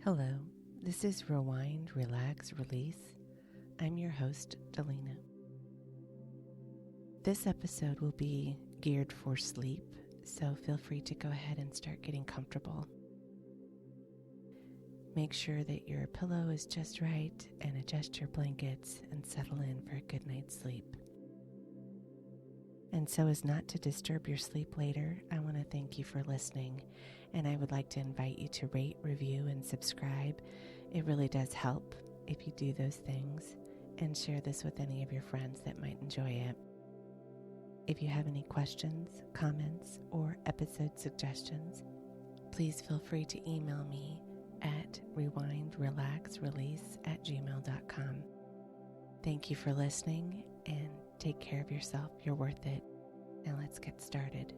Hello, this is Rewind, Relax, Release. I'm your host, Daleena. This episode will be geared for sleep, so feel free to go ahead and start getting comfortable. Make sure that your pillow is just right and adjust your blankets and settle in for a good night's sleep. And so as not to disturb your sleep later, I want to thank you for listening, and I would like to invite you to rate, review, and subscribe. It really does help if you do those things, and share this with any of your friends that might enjoy it. If you have any questions, comments, or episode suggestions, please feel free to email me at rewindrelaxrelease@gmail.com. Thank you for listening, and take care of yourself. You're worth it. Now let's get started.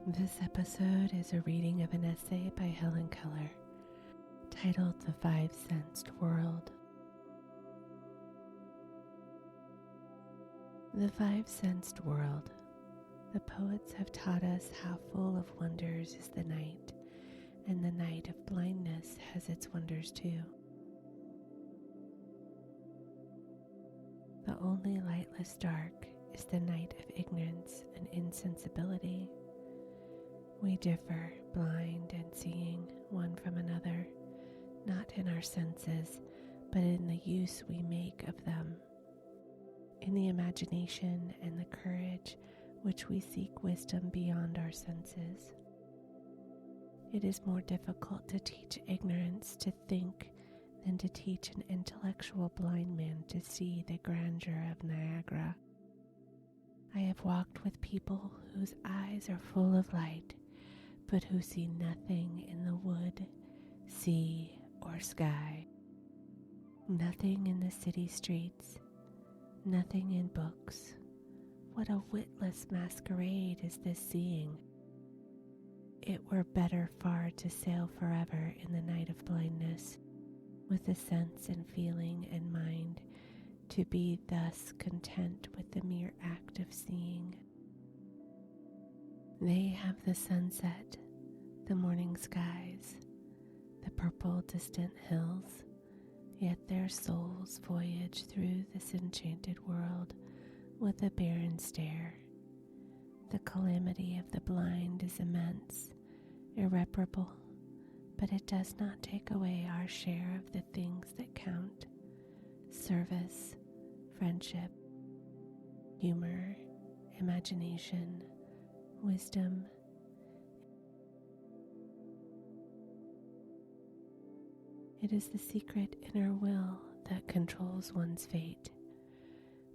This episode is a reading of an essay by Hellen Keller titled The Five-Sensed World. The five-sensed world. The poets have taught us how full of wonders is the night, and the night of blindness has its wonders too. The only lightless dark is the night of ignorance and insensibility. We differ, blind and seeing one from another, not in our senses, but in the use we make of them, in the imagination and the courage which we seek wisdom beyond our senses. It is more difficult to teach ignorance to think than to teach an intellectual blind man to see the grandeur of Niagara. I have walked with people whose eyes are full of light, but who see nothing in the wood, sea, or sky. Nothing in the city streets, nothing in books. What a witless masquerade is this seeing! It were better far to sail forever in the night of blindness, with the sense and feeling and mind, to be thus content with the mere act of seeing. They have the sunset, the morning skies, the purple distant hills, yet their souls voyage through this enchanted world with a barren stare. The calamity of the blind is immense, irreparable, but it does not take away our share of the things that count: service, friendship, humor, imagination, wisdom. It is the secret inner will that controls one's fate.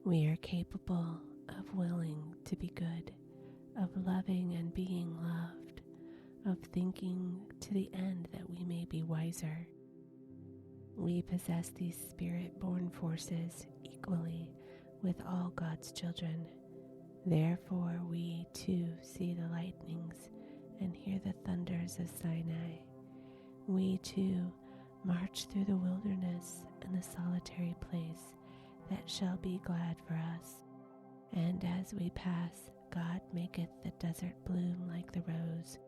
We are capable of willing to be good, of loving and being loved, of thinking to the end that we may be wiser. We possess these spirit-born forces equally with all God's children. Therefore we too see the lightnings and hear the thunders of Sinai. We too march through the wilderness and the solitary place that shall be glad for us. And as we pass, God maketh the desert bloom like the rose.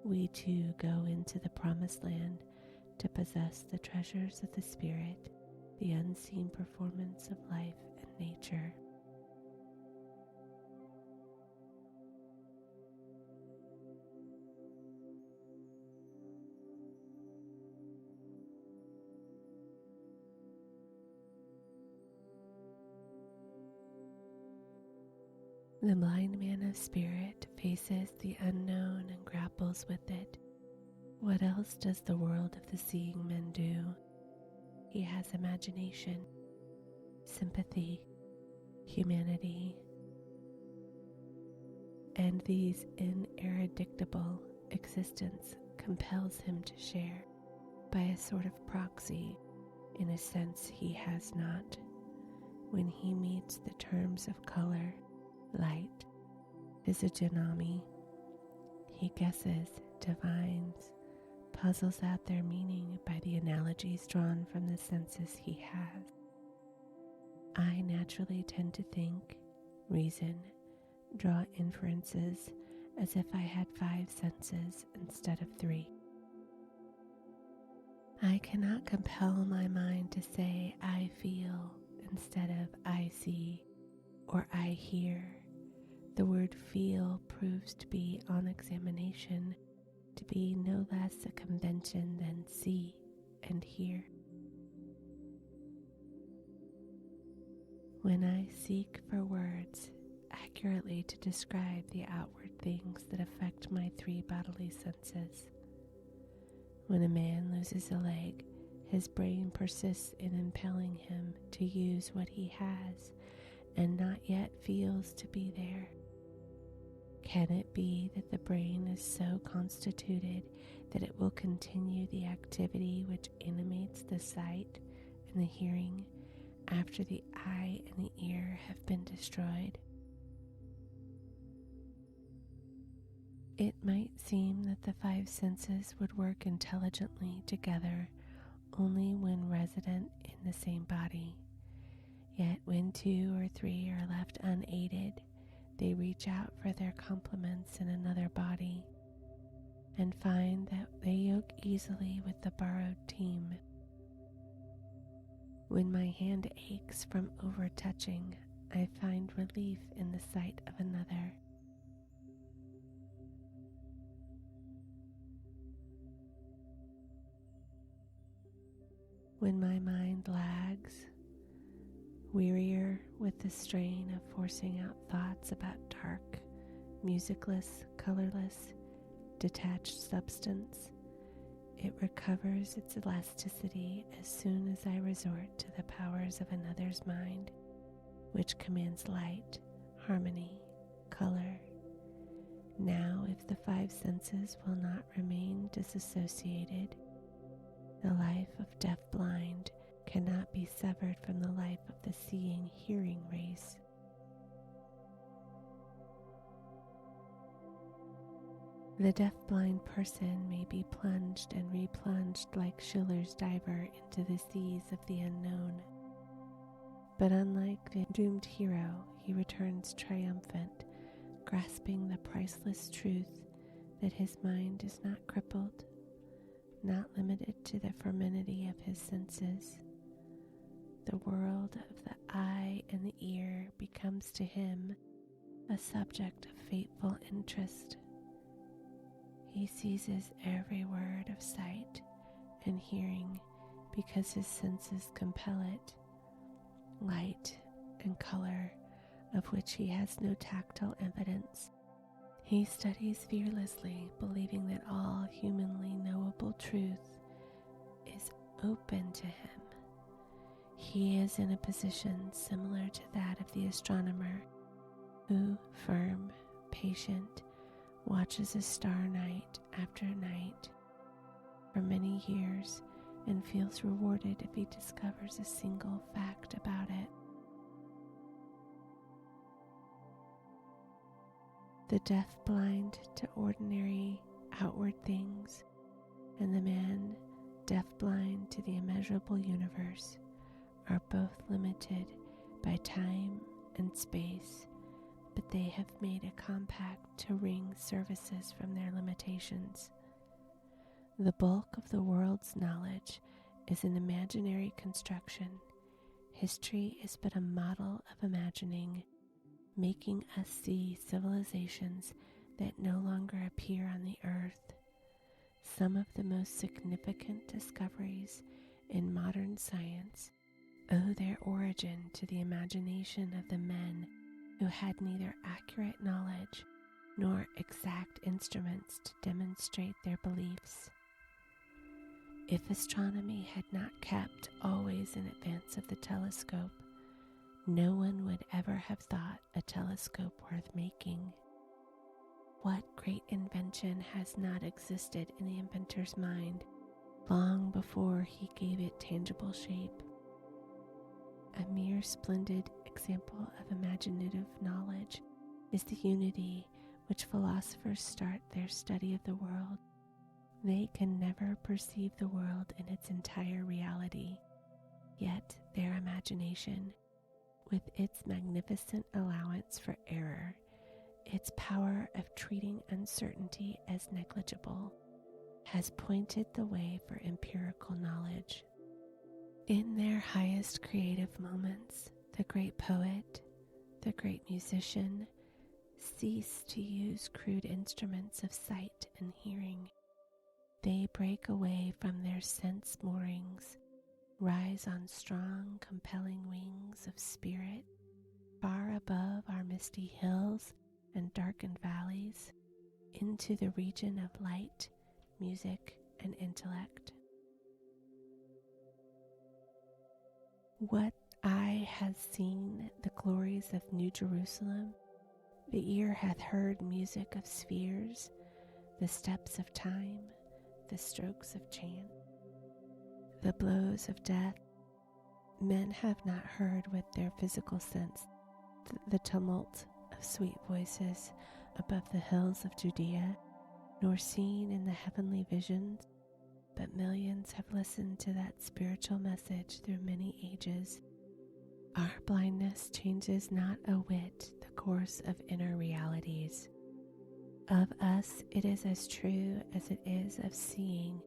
We too go into the promised land to possess the treasures of the Spirit, the unseen performance of life and nature. The blind man of spirit faces the unknown and grapples with it. What else does the world of the seeing men do? He has imagination, sympathy, humanity, and these ineradicable existence compels him to share by a sort of proxy in a sense he has not. When he meets the terms of color, light, physiognomy, He guesses, divines, puzzles out their meaning by the analogies drawn from the senses he has. I naturally tend to think, reason, draw inferences as if I had 5 senses instead of 3. I cannot compel my mind to say I feel instead of I see or I hear. The word feel proves to be, on examination, to be no less a convention than see and hear. When I seek for words accurately to describe the outward things that affect my 3 bodily senses, when a man loses a leg, his brain persists in impelling him to use what he has and not yet feels to be there. Can it be that the brain is so constituted that it will continue the activity which animates the sight and the hearing after the eye and the ear have been destroyed? It might seem that the 5 senses would work intelligently together only when resident in the same body. Yet when 2 or 3 are left unaided, they reach out for their complements in another body and find that they yoke easily with the borrowed team. When my hand aches from over-touching, I find relief in the sight of another. When my mind lags, wearier with the strain of forcing out thoughts about dark, musicless, colorless, detached substance, it recovers its elasticity as soon as I resort to the powers of another's mind, which commands light, harmony, color. Now, if the 5 senses will not remain disassociated, the life of deaf-blind cannot be severed from the life of the seeing-hearing race. The deaf-blind person may be plunged and replunged like Schiller's diver into the seas of the unknown. But unlike the doomed hero, he returns triumphant, grasping the priceless truth that his mind is not crippled, not limited to the femininity of his senses. The world of the eye and the ear becomes to him a subject of fateful interest. He seizes every word of sight and hearing because his senses compel it, light and color of which he has no tactile evidence. He studies fearlessly, believing that all humanly knowable truth is open to him. He is in a position similar to that of the astronomer who, firm, patient, watches a star night after night for many years and feels rewarded if he discovers a single fact about it. The deaf-blind to ordinary outward things, and the man deaf-blind to the immeasurable universe are both limited by time and space, but they have made a compact to wring services from their limitations. The bulk of the world's knowledge is an imaginary construction. History is but a model of imagining, making us see civilizations that no longer appear on the earth. Some of the most significant discoveries in modern science owe their origin to the imagination of the men who had neither accurate knowledge nor exact instruments to demonstrate their beliefs. If astronomy had not kept always in advance of the telescope, no one would ever have thought a telescope worth making. What great invention has not existed in the inventor's mind long before he gave it tangible shape? A mere splendid example of imaginative knowledge is the unity which philosophers start their study of the world, they can never perceive the world in its entire reality, yet their imagination, with its magnificent allowance for error, its power of treating uncertainty as negligible, has pointed the way for empirical knowledge. In their highest creative moments, the great poet, the great musician, cease to use crude instruments of sight and hearing. They break away from their sense moorings, rise on strong, compelling wings of spirit, far above our misty hills and darkened valleys, into the region of light, music, and intellect. What eye has seen the glories of New Jerusalem? The ear hath heard music of spheres, the steps of time, the strokes of chant, the blows of death. Men have not heard with their physical sense the tumult of sweet voices above the hills of Judea, nor seen in the heavenly visions, but millions have listened to that spiritual message through many ages. Our blindness changes not a whit the course of inner realities. Of us it is as true as it is of seeing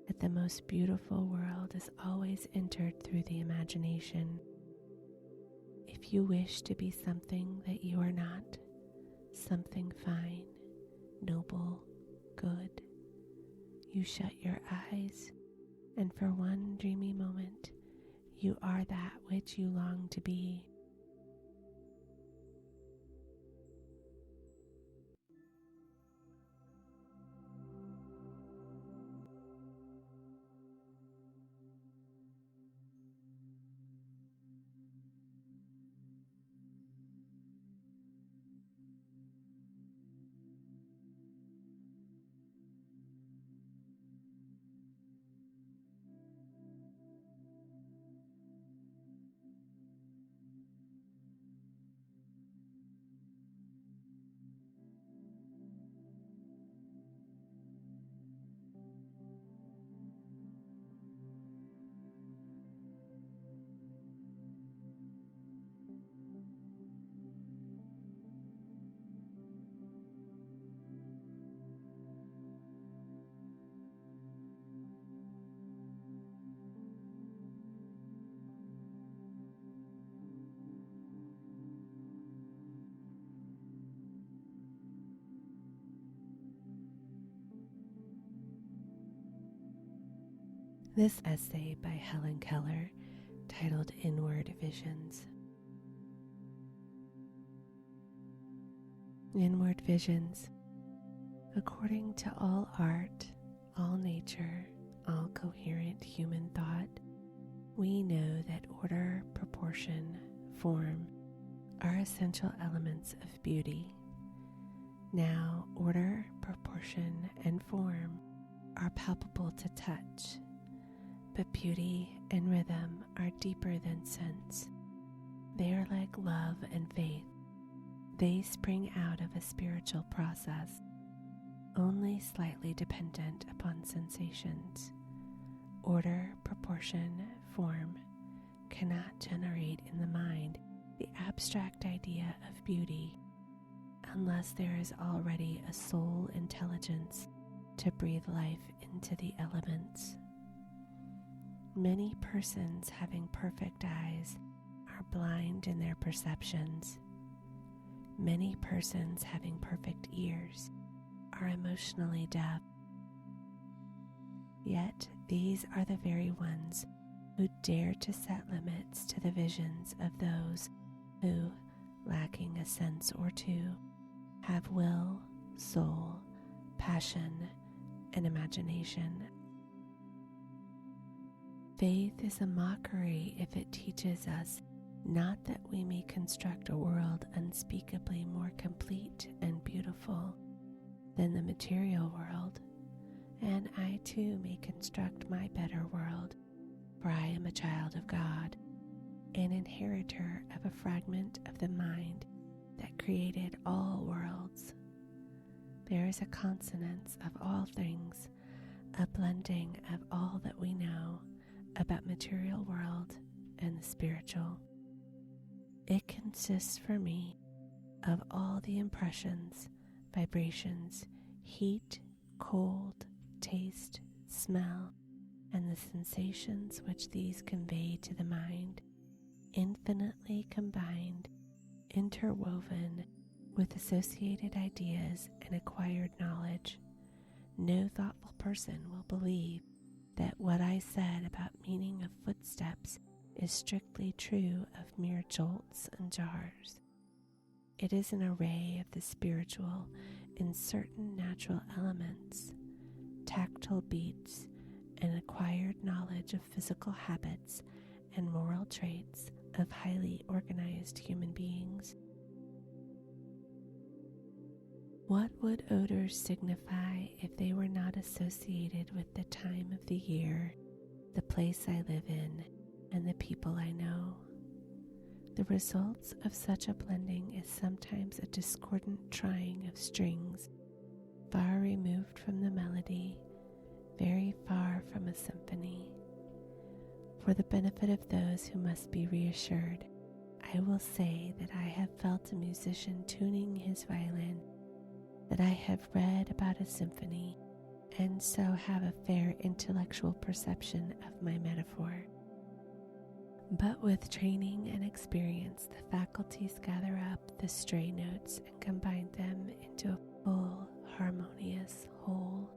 that the most beautiful world is always entered through the imagination. If you wish to be something that you are not, something fine, noble, good, you shut your eyes, and for one dreamy moment, you are that which you long to be. This essay by Hellen Keller, titled Inward Visions. Inward visions. According to all art, all nature, all coherent human thought, we know that order, proportion, form are essential elements of beauty. Now, order, proportion, and form are palpable to touch, but beauty and rhythm are deeper than sense. They are like love and faith. They spring out of a spiritual process, only slightly dependent upon sensations. Order, proportion, form cannot generate in the mind the abstract idea of beauty unless there is already a soul intelligence to breathe life into the elements. Many persons having perfect eyes are blind in their perceptions. Many persons having perfect ears are emotionally deaf. Yet these are the very ones who dare to set limits to the visions of those who, lacking a sense or two, have will, soul, passion, and imagination. Faith is a mockery if it teaches us not that we may construct a world unspeakably more complete and beautiful than the material world, and I too may construct my better world, for I am a child of God, an inheritor of a fragment of the mind that created all worlds. there is a consonance of all things, a blending of all that we know about material world and the spiritual. It consists for me of all the impressions, vibrations, heat, cold, taste, smell, and the sensations which these convey to the mind, infinitely combined, interwoven with associated ideas and acquired knowledge. No thoughtful person will believe that what I said about meaning of footsteps is strictly true of mere jolts and jars. It is an array of the spiritual in certain natural elements, tactile beats, and acquired knowledge of physical habits and moral traits of highly organized human beings. What would odors signify if they were not associated with the time of the year, the place I live in, and the people I know? The results of such a blending is sometimes a discordant trying of strings, far removed from the melody, very far from a symphony. For the benefit of those who must be reassured, I will say that I have felt a musician tuning his violin, that I have read about a symphony, and so have a fair intellectual perception of my metaphor. But with training and experience, the faculties gather up the stray notes and combine them into a full, harmonious whole.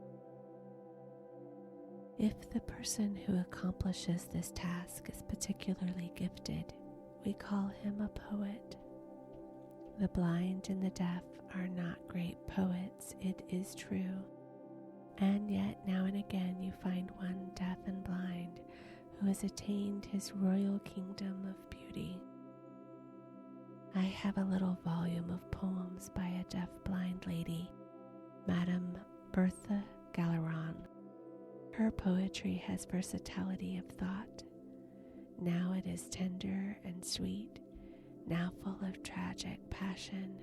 If the person who accomplishes this task is particularly gifted, we call him a poet. The blind and the deaf are not great poets, it is true, and yet now and again you find one deaf and blind who has attained his royal kingdom of beauty. I have a little volume of poems by a deaf-blind lady, Madame Bertha Galleron. Her poetry has versatility of thought. Now it is tender and sweet, now full of tragic passion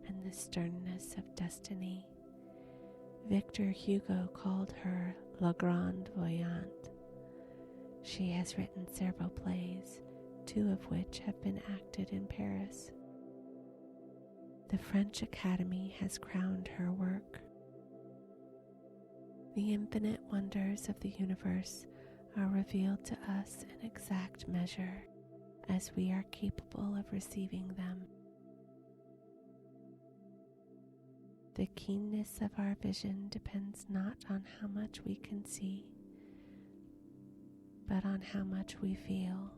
and the sternness of destiny. Victor Hugo called her La Grande Voyante. She has written several plays, 2 of which have been acted in Paris. The French Academy has crowned her work. The infinite wonders of the universe are revealed to us in exact measure as we are capable of receiving them. The keenness of our vision depends not on how much we can see, but on how much we feel.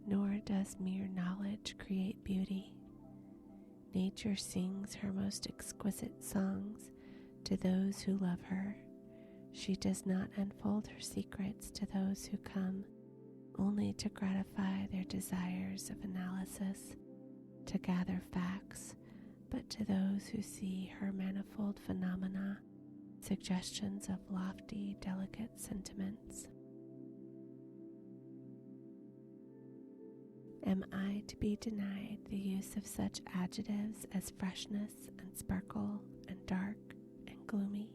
Nor does mere knowledge create beauty. Nature sings her most exquisite songs to those who love her. She does not unfold her secrets to those who come only to gratify their desires of analysis, to gather facts, but to those who see her manifold phenomena, suggestions of lofty, delicate sentiments. Am I to be denied the use of such adjectives as freshness and sparkle and dark and gloomy?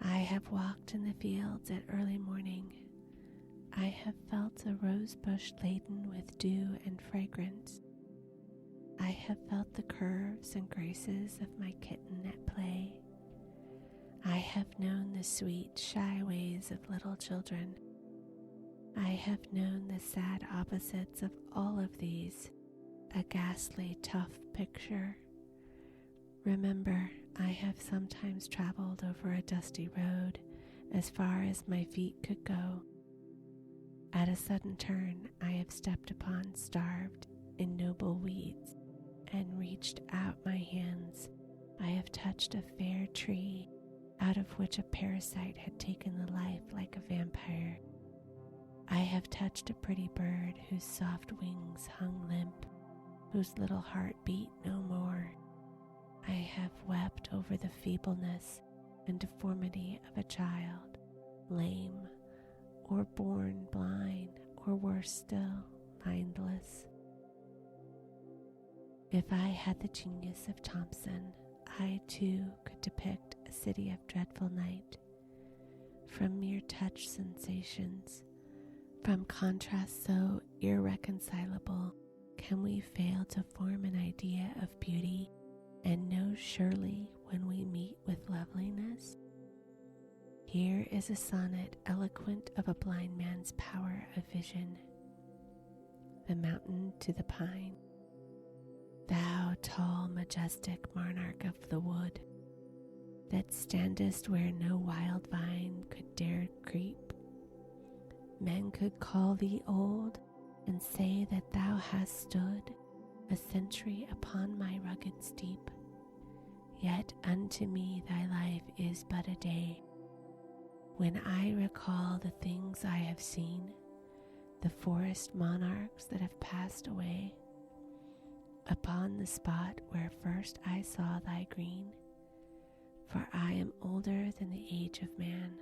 I have walked in the fields at early morning. I have felt a rose bush laden with dew and fragrance. I have felt the curves and graces of my kitten at play. I have known the sweet, shy ways of little children. I have known the sad opposites of all of these, a ghastly, tough picture. Remember, I have sometimes traveled over a dusty road as far as my feet could go. At a sudden turn, I have stepped upon starved, ignoble weeds and reached out my hands. I have touched a fair tree out of which a parasite had taken the life like a vampire. I have touched a pretty bird whose soft wings hung limp, whose little heart beat no more. I have wept over the feebleness and deformity of a child, lame, or born blind, or worse still, mindless. If I had the genius of Thompson, I too could depict a city of dreadful night, from mere touch sensations, from contrasts so irreconcilable, can we fail to form an idea of beauty and know surely when we meet with loveliness? Here is a sonnet eloquent of a blind man's power of vision. The mountain to the pine. Thou tall, majestic monarch of the wood, that standest where no wild vine could dare creep. Men could call thee old, and say that thou hast stood a century upon my rugged steep. Yet unto me thy life is but a day. When I recall the things I have seen, the forest monarchs that have passed away, upon the spot where first I saw thy green, for I am older than the age of man,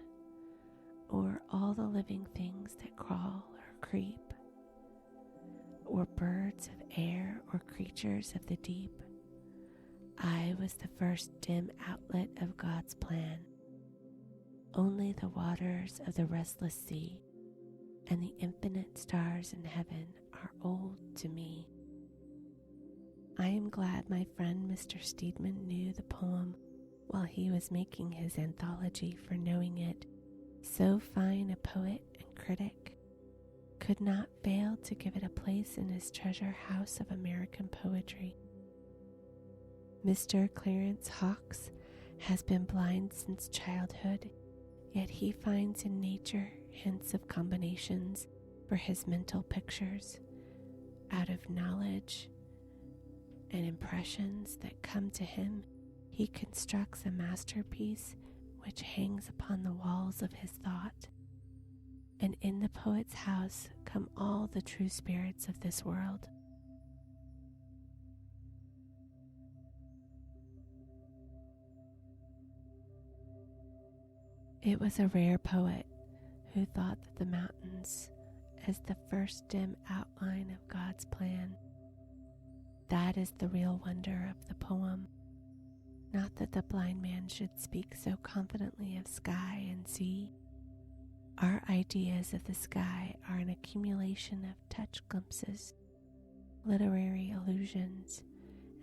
or all the living things that crawl or creep, or birds of air or creatures of the deep. I was the first dim outlet of God's plan. Only the waters of the restless sea and the infinite stars in heaven are old to me. I am glad my friend Mr. Steedman knew the poem while he was making his anthology, for knowing it, so fine a poet and critic could not fail to give it a place in his treasure house of American poetry. Mr. Clarence Hawkes has been blind since childhood, yet he finds in nature hints of combinations for his mental pictures. Out of knowledge and impressions that come to him, he constructs a masterpiece which hangs upon the walls of his thought. And in the poet's house come all the true spirits of this world. It was a rare poet who thought that the mountains as the first dim outline of God's plan. That is the real wonder of the poem. Not that the blind man should speak so confidently of sky and sea. Our ideas of the sky are an accumulation of touch glimpses, literary allusions,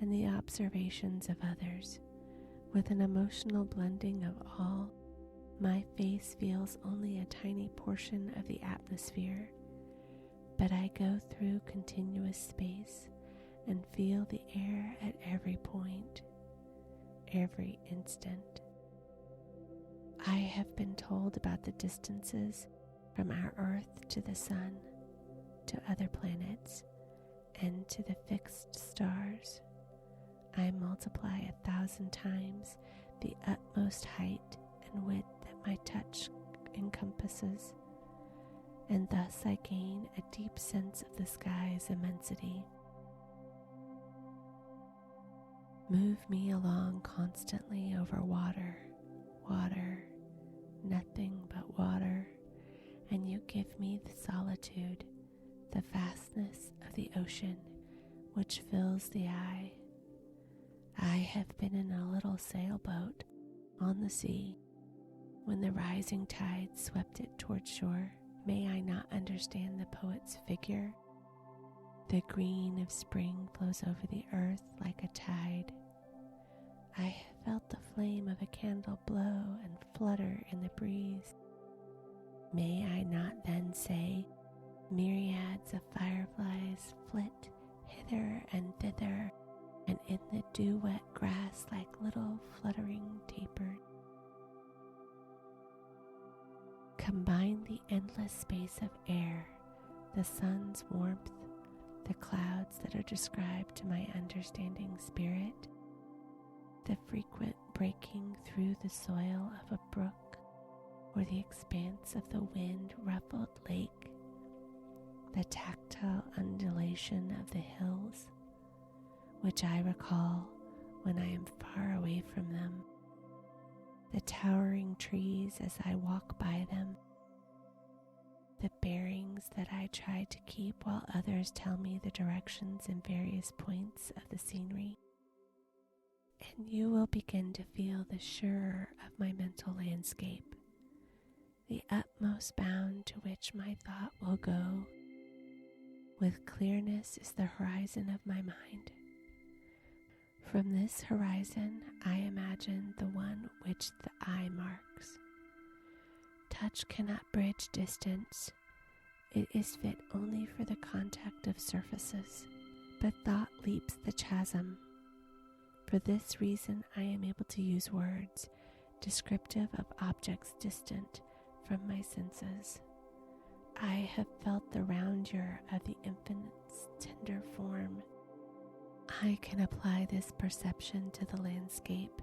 and the observations of others. With an emotional blending of all, my face feels only a tiny portion of the atmosphere, but I go through continuous space and feel the air at every point, every instant. I have been told about the distances from our Earth to the Sun, to other planets, and to the fixed stars. I multiply 1,000 times the utmost height and width that my touch encompasses, and thus I gain a deep sense of the sky's immensity. Move me along constantly over water, water, nothing but water, and you give me the solitude, the vastness of the ocean which fills the eye. I have been in a little sailboat on the sea when the rising tide swept it toward shore. May I not understand the poet's figure? The green of spring flows over the earth like a tide. I have felt the flame of a candle blow and flutter in the breeze. May I not then say, myriads of fireflies flit hither and thither, and in the dew-wet grass like little fluttering tapers. Combine the endless space of air, the sun's warmth, the clouds that are described to my understanding spirit, the frequent breaking through the soil of a brook, or the expanse of the wind-ruffled lake, the tactile undulation of the hills, which I recall when I am far away from them, the towering trees as I walk by them, the bearings that I try to keep while others tell me the directions and various points of the scenery, and you will begin to feel the surer of my mental landscape, the utmost bound to which my thought will go. With clearness is the horizon of my mind. From this horizon, I imagine the one which the eye marks. Touch cannot bridge distance. It is fit only for the contact of surfaces, but thought leaps the chasm. For this reason, I am able to use words descriptive of objects distant from my senses. I have felt the roundure of the infinite's tender form. I can apply this perception to the landscape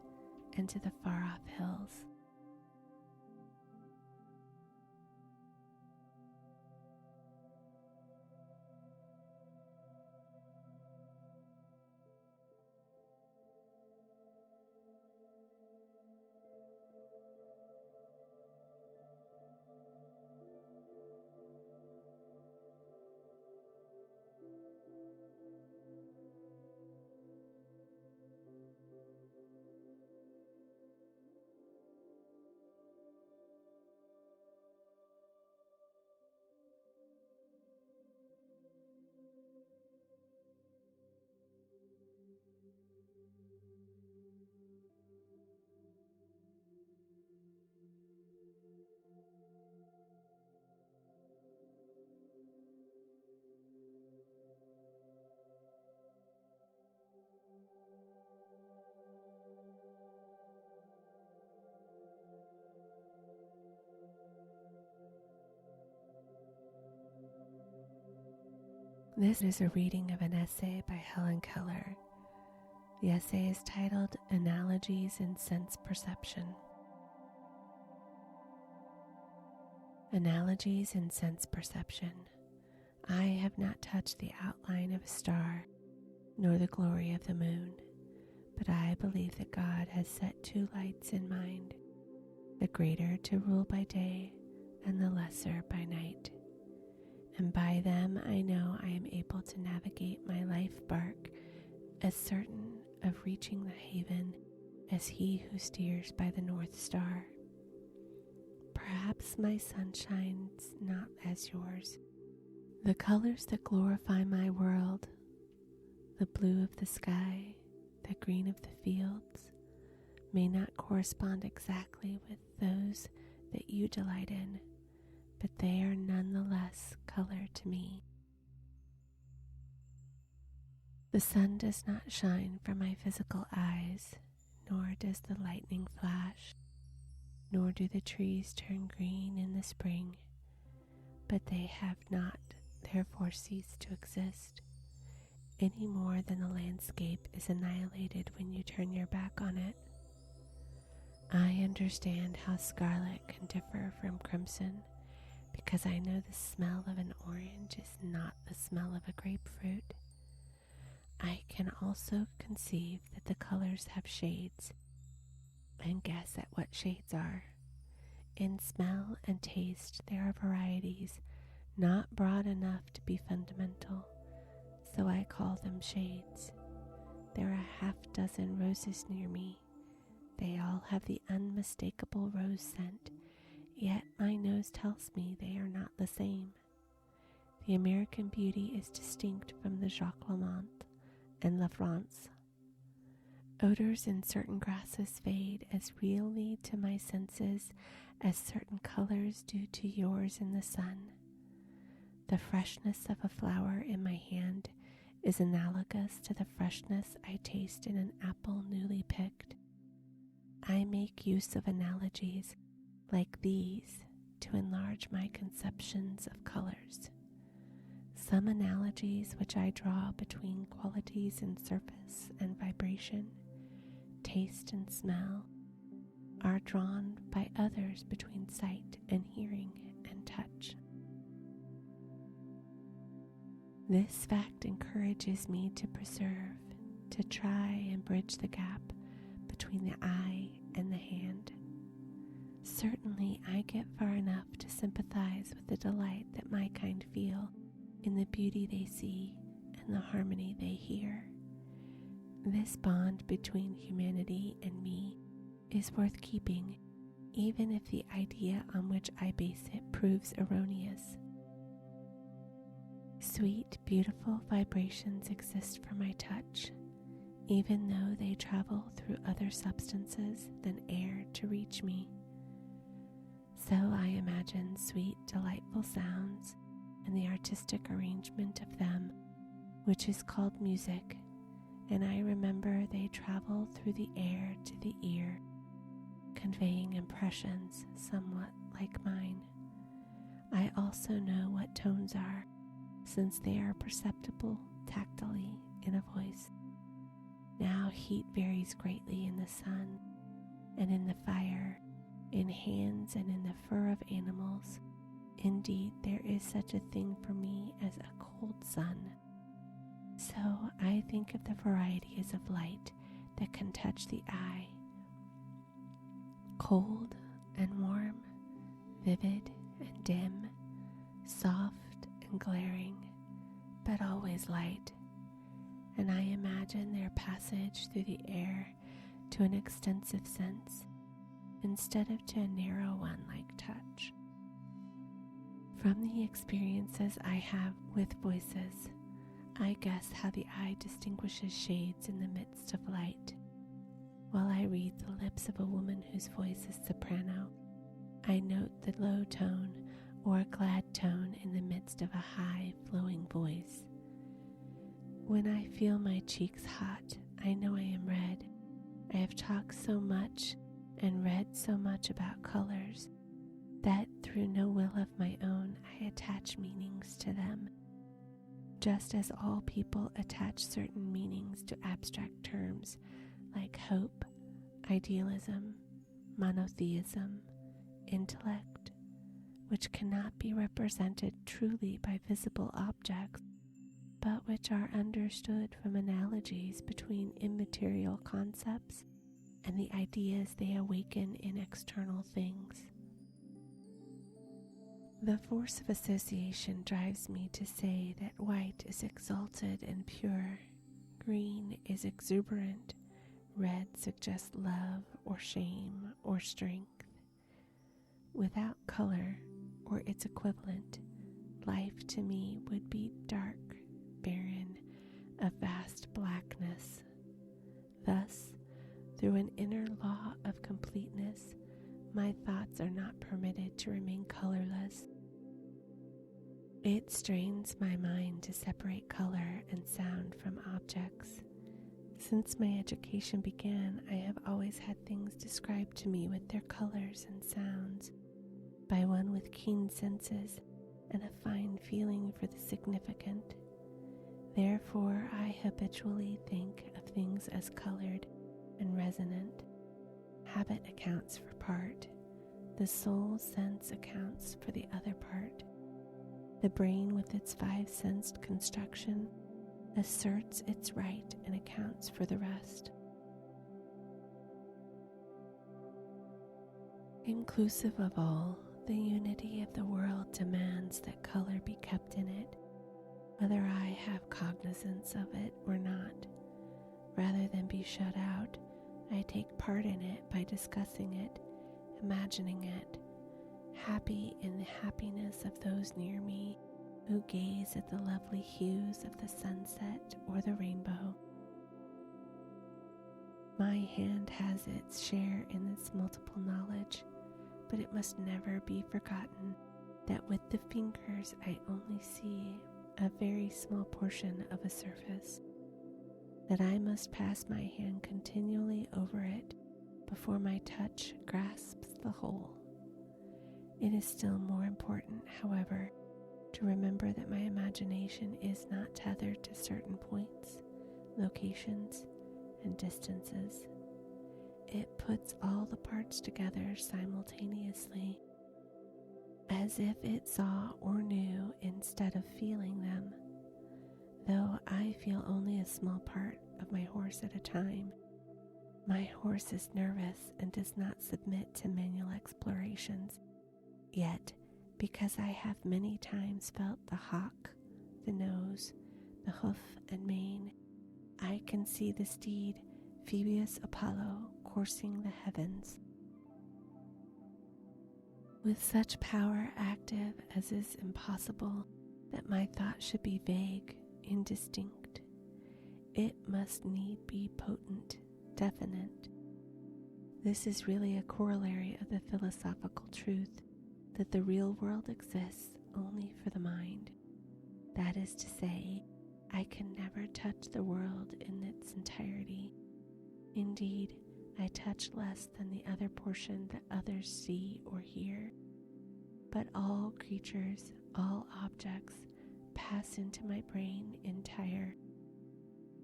and to the far-off hills. This is a reading of an essay by Hellen Keller. The essay is titled Analogies in Sense Perception. Analogies in sense perception. I have not touched the outline of a star, nor the glory of the moon, but I believe that God has set two lights in mind, the greater to rule by day and the lesser by night. And by them I know I am able to navigate my life bark as certain of reaching the haven as he who steers by the North Star. Perhaps my sun shines not as yours. The colors that glorify my world, the blue of the sky, the green of the fields, may not correspond exactly with those that you delight in, but they are nonetheless color to me. The sun does not shine from my physical eyes, nor does the lightning flash, nor do the trees turn green in the spring, but they have not therefore ceased to exist, any more than the landscape is annihilated when you turn your back on it. I understand how scarlet can differ from crimson, because I know the smell of an orange is not the smell of a grapefruit. I can also conceive that the colors have shades, and guess at what shades are. In smell and taste there are varieties not broad enough to be fundamental, so I call them shades. There are a half dozen roses near me. They all have the unmistakable rose scent, yet my nose tells me they are not the same. The American beauty is distinct from the Jacques Lamont and La France. Odors in certain grasses fade as really to my senses as certain colors do to yours in the sun. The freshness of a flower in my hand is analogous to the freshness I taste in an apple newly picked. I make use of analogies like these to enlarge my conceptions of colors. Some analogies which I draw between qualities in surface and vibration, taste and smell, are drawn by others between sight and hearing and touch. This fact encourages me to preserve, to try and bridge the gap between the eye and the hand. Certainly I get far enough to sympathize with the delight that my kind feel in the beauty they see and the harmony they hear. This bond between humanity and me is worth keeping, even if the idea on which I base it proves erroneous. Sweet, beautiful vibrations exist for my touch, even though they travel through other substances than air to reach me. So I imagine sweet, delightful sounds and the artistic arrangement of them, which is called music, and I remember they travel through the air to the ear, conveying impressions somewhat like mine. I also know what tones are, since they are perceptible tactily in a voice. Now heat varies greatly in the sun and in the fire, in hands and in the fur of animals. Indeed, there is such a thing for me as a cold sun. So I think of the varieties of light that can touch the eye. Cold and warm, vivid and dim, soft and glaring, but always light. And I imagine their passage through the air to an extensive sense, instead of to a narrow one like touch. From the experiences I have with voices, I guess how the eye distinguishes shades in the midst of light. While I read the lips of a woman whose voice is soprano, I note the low tone or glad tone in the midst of a high, flowing voice. When I feel my cheeks hot, I know I am red. I have talked so much and read so much about colors that through no will of my own I attach meanings to them, just as all people attach certain meanings to abstract terms like hope, idealism, monotheism, intellect, which cannot be represented truly by visible objects, but which are understood from analogies between immaterial concepts and the ideas they awaken in external things. The force of association drives me to say that white is exalted and pure, green is exuberant, red suggests love or shame or strength. Without color or its equivalent, life to me would be dark, barren, a vast blackness. Thus, through an inner law of completeness, my thoughts are not permitted to remain colorless. It strains my mind to separate color and sound from objects. Since my education began, I have always had things described to me with their colors and sounds by one with keen senses and a fine feeling for the significant. Therefore, I habitually think of things as colored and resonant. Habit accounts for part. The soul sense accounts for the other part. The brain, with its five-sensed construction, asserts its right and accounts for the rest. Inclusive of all, the unity of the world demands that color be kept in it, whether I have cognizance of it or not. Rather than be shut out, I take part in it by discussing it, imagining it, happy in the happiness of those near me who gaze at the lovely hues of the sunset or the rainbow. My hand has its share in this multiple knowledge, but it must never be forgotten that with the fingers I only see a very small portion of a surface, that I must pass my hand continually over it before my touch grasps the whole. It is still more important, however, to remember that my imagination is not tethered to certain points, locations, and distances. It puts all the parts together simultaneously, as if it saw or knew instead of feeling them, though I feel only a small part of my horse at a time. My horse is nervous and does not submit to manual explorations, yet because I have many times felt the hock, the nose, the hoof and mane, I can see the steed Phoebus Apollo coursing the heavens. With such power active as is impossible that my thought should be vague, indistinct, it must need be potent, definite. This is really a corollary of the philosophical truth that the real world exists only for the mind. That is to say, I can never touch the world in its entirety. Indeed, I touch less than the other portion that others see or hear. But all creatures, all objects, pass into my brain entire,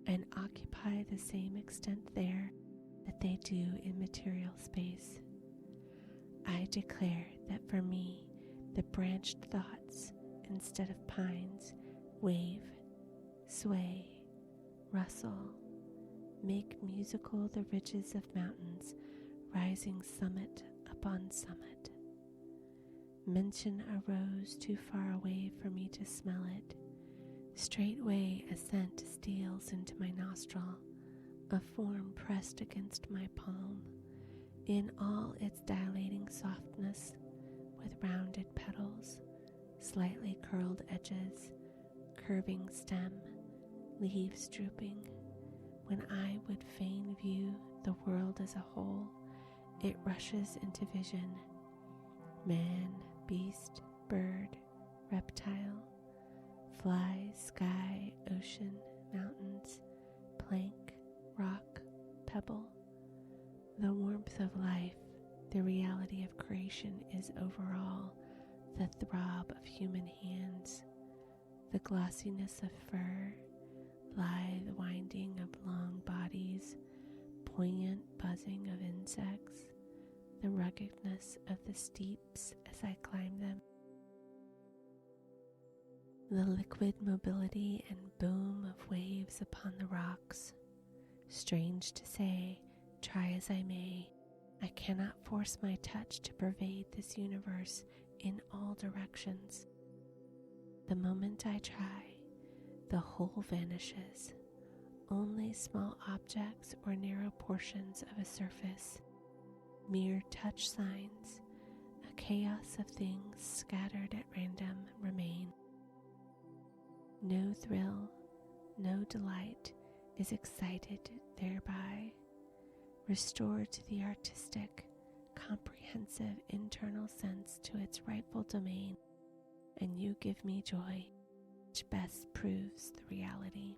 and occupy the same extent there that they do in material space. I declare that for me, the branched thoughts, instead of pines, wave, sway, rustle, make musical the ridges of mountains, rising summit upon summit. Mention a rose too far away for me to smell it. Straightway a scent steals into my nostril, a form pressed against my palm, in all its dilating softness, with rounded petals, slightly curled edges, curving stem, leaves drooping. When I would fain view the world as a whole, it rushes into vision. Man, beast, bird, reptile, fly, sky, ocean, mountains, plank, rock, pebble. The warmth of life, the reality of creation is overall, the throb of human hands, the glossiness of fur, lithe winding of long bodies, poignant buzzing of insects, the ruggedness of the steeps as I climb them, the liquid mobility and boom of waves upon the rocks. Strange to say, try as I may, I cannot force my touch to pervade this universe in all directions. The moment I try, the whole vanishes. Only small objects or narrow portions of a surface, mere touch signs, a chaos of things scattered at random, remain. No thrill, no delight is excited thereby. Restored to the artistic, comprehensive internal sense to its rightful domain, and you give me joy, which best proves the reality.